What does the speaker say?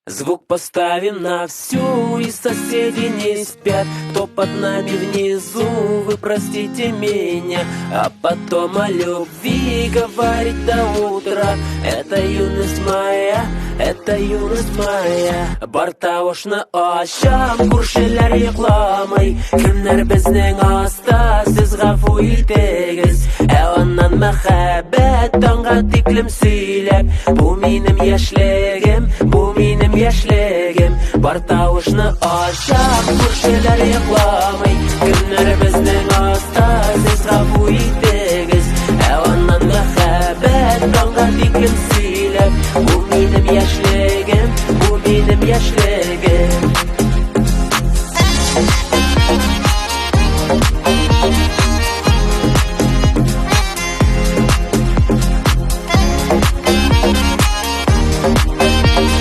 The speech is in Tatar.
Звук поставим на всю, и соседи не спят. Кто под нами внизу, вы простите меня. А потом о любви говорить до утра. Это юность моя, это юность моя. Бар тавышны ашам, күршеләр йокламый. Кемнәр безнең аста, сез гафу итегез. Аннан мәхәббәт таңга тиклем сөйләп. Бу минем яшьлегем, бу минем яшьлегем. Бар тавышны ашам, күршеләр йокламый. Кемнәр безнең